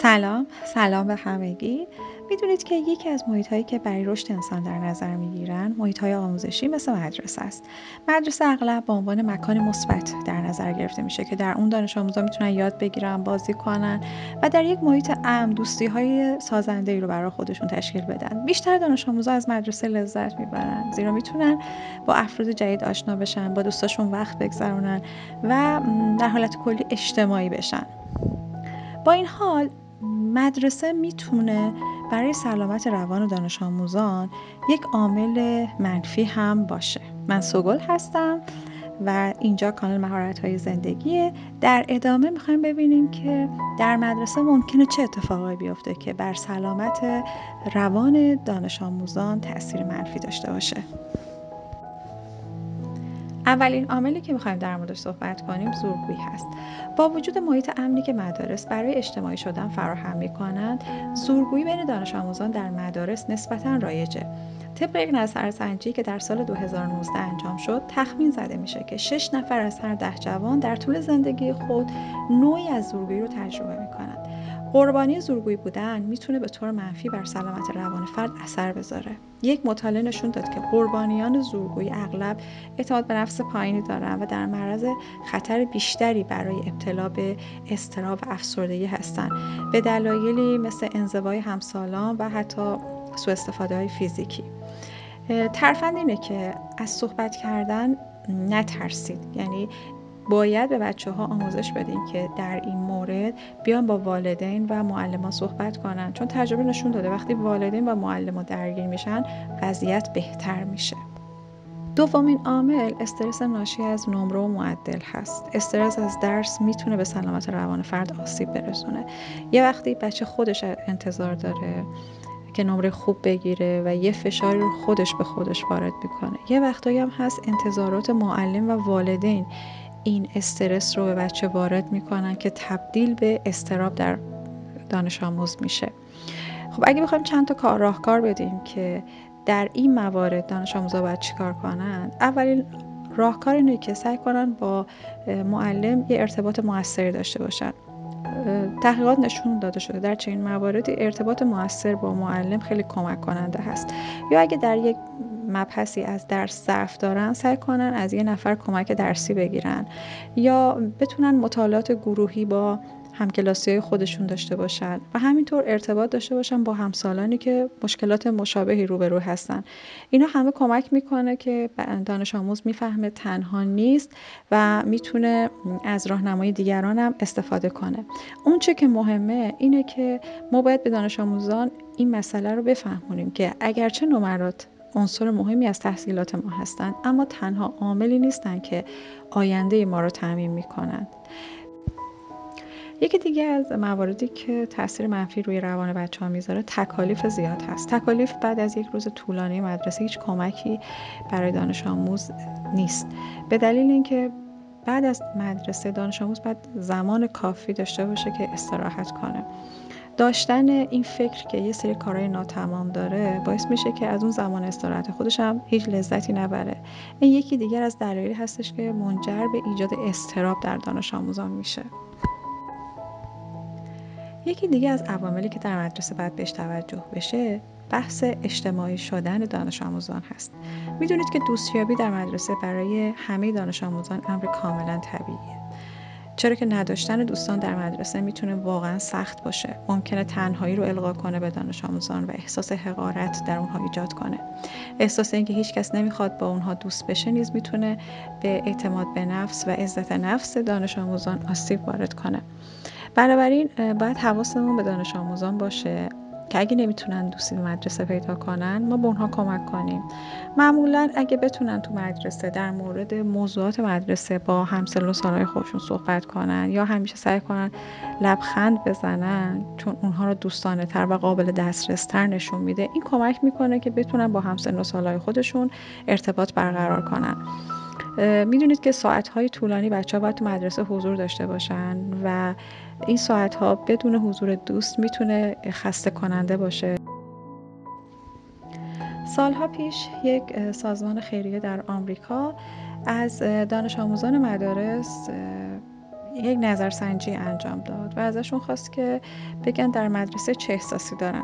سلام به همگی. میدونید که یکی از محیط‌هایی که برای رشد انسان در نظر میگیرن محیط‌های آموزشی مثل مدرسه است. مدرسه اغلب به عنوان مکان مثبت در نظر گرفته میشه که در اون دانش آموزان میتونن یاد بگیرن، بازی کنن و در یک محیط امن دوستی‌های سازنده‌ای رو برای خودشون تشکیل بدن. بیشتر دانش آموزان از مدرسه لذت میبرن زیرا میتونن با افراد جدید آشنا بشن، با دوستاشون وقت بگذرونن و در حالت کلی اجتماعی بشن. با این حال مدرسه میتونه برای سلامت روان دانش آموزان یک عامل منفی هم باشه. من سوگل هستم و اینجا کانال مهارت‌های زندگیه. در ادامه میخوایم ببینیم که در مدرسه ممکنه چه اتفاقایی بیفته که بر سلامت روان دانش آموزان تأثیر منفی داشته باشه. اولین عاملی که می‌خوایم در موردش صحبت کنیم زورگویی هست. با وجود محیط امنی که مدارس برای اجتماعی شدن فراهم می‌کنند، زورگویی بین دانش آموزان در مدارس نسبتاً رایجه. طبق یک نظرسنجی که در سال 2019 انجام شد، تخمین زده میشه که 6 نفر از هر 10 جوان در طول زندگی خود نوعی از زورگویی رو تجربه می‌کنند. قربانی زورگویی بودن میتونه به طور منفی بر سلامت روان فرد اثر بذاره. یک مطالعه نشون داد که قربانیان زورگویی اغلب اعتماد به نفس پایینی دارن و در معرض خطر بیشتری برای ابتلا به اضطراب و افسردگی هستند، به دلایلی مثل انزوای همسالان و حتی سوء استفاده های فیزیکی. ترفند اینه که از صحبت کردن نترسید، یعنی باید به بچه‌ها آموزش بدیم که در این مورد بیان با والدین و معلمان صحبت کنن، چون تجربه نشون داده وقتی والدین و معلمان درگیر میشن وضعیت بهتر میشه. دومین عامل استرس ناشی از نمره و معدل هست. استرس از درس میتونه به سلامت روان فرد آسیب برسونه. یه وقتی بچه خودش انتظار داره که نمره خوب بگیره و یه فشاری رو خودش به خودش وارد میکنه. یه وقتایی هم هست انتظارات معلم و والدین این استرس رو به بچه وارد میکنن که تبدیل به اضطراب در دانش آموز میشه. خب اگه بخوایم چند تا راهکار بدیم که در این موارد دانش آموزا باید چیکار کنن، اولین راهکار اینه که سعی کنن با معلم یه ارتباط موثری داشته باشن. تحقیقات نشون داده شده در چنین مواردی ارتباط موثر با معلم خیلی کمک کننده هست. یا اگه در یک مبحثی از درس ضعف دارن، سعی کنن از یه نفر کمک درسی بگیرن یا بتونن مطالعات گروهی با همکلاسی‌های خودشون داشته باشن و همینطور ارتباط داشته باشن با همسالانی که مشکلات مشابهی روبرو هستن. اینا همه کمک میکنه که دانش آموز میفهمه تنها نیست و میتونه از راهنمای دیگران هم استفاده کنه. اون چه که مهمه اینه که ما باید به دانش آموزان این مسئله رو بفهمونیم که اگرچه نمرات عنصر مهمی از تحصیلات ما هستند، اما تنها عاملی نیستن که آینده ما رو تعیین میکنند. یکی دیگه از مواردی که تاثیر منفی روی روان بچه‌ها میذاره تکالیف زیاد هست. تکالیف بعد از یک روز طولانی مدرسه هیچ کمکی برای دانش آموز نیست، به دلیل اینکه بعد از مدرسه دانش آموز باید زمان کافی داشته باشه که استراحت کنه. داشتن این فکر که یه سری کارهای ناتمام داره باعث میشه که از اون زمان استراحت خودش هم هیچ لذتی نبره. این یکی دیگر از دلایلی هستش که منجر به ایجاد اضطراب در دانش آموزان میشه. یکی دیگه از عواملی که در مدرسه باید بهش توجه بشه بحث اجتماعی شدن دانش آموزان هست. میدونید که دوستیابی در مدرسه برای همه دانش آموزان امر کاملا طبیعیه، چرا که نداشتن دوستان در مدرسه میتونه واقعا سخت باشه. ممکنه تنهایی رو القا کنه به دانش آموزان و احساس حقارت در اونها ایجاد کنه. احساس اینکه هیچ کس نمیخواد با اونها دوست بشه نیز میتونه به اعتماد به نفس و عزت نفس دانش آموزان آسیب وارد کنه. بنابراین باید حواسمون به دانش آموزان باشه که اگه نمیتونن دوستی به مدرسه پیدا کنن ما به اونها کمک کنیم. معمولا اگه بتونن تو مدرسه در مورد موضوعات مدرسه با همسن و سالهای خودشون صحبت کنن یا همیشه سعی کنن لبخند بزنن، چون اونها رو دوستانه تر و قابل دسترس تر نشون میده، این کمک میکنه که بتونن با همسن و سالهای خودشون ارتباط برقرار کنن. میدونید که ساعتهای طولانی بچه ها باید تو مدرسه حضور داشته باشن و این ساعتها بدون حضور دوست میتونه خسته کننده باشه. سالها پیش یک سازمان خیریه در آمریکا از دانش آموزان مدارس یک نظرسنجی انجام داد و ازشون خواست که بگن در مدرسه چه احساسی دارن.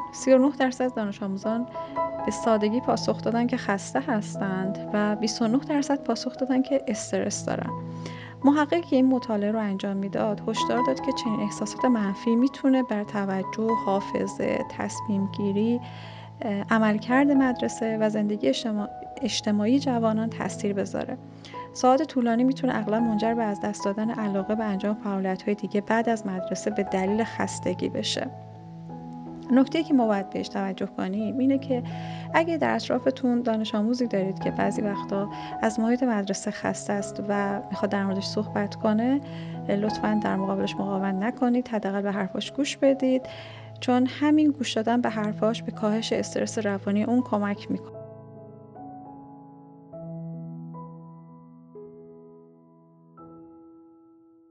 39% دانش آموزان به سادگی پاسخ دادن که خسته هستند و 29% پاسخ دادن که استرس دارن. محققی که این مطالعه رو انجام میداد هشدار داد که چنین احساسات منفی میتونه بر توجه، حافظه، تصمیم گیری، عملکرد مدرسه و زندگی اجتماعی جوانان تاثیر بذاره. ساعات طولانی میتونه اغلب منجر به از دست دادن علاقه به انجام فعالیت‌های دیگه بعد از مدرسه به دلیل خستگی بشه. نکته‌ای که ما باید بهش توجه کنیم اینه که اگه در اطرافتون دانش آموزی دارید که بعضی وقتا از محیط مدرسه خسته است و میخواد در موردش صحبت کنه، لطفاً در مقابلش مقاومت نکنید، حداقل به حرفاش گوش بدید، چون همین گوش دادن به حرفاش به کاهش استرس روانی اون کمک میکنه.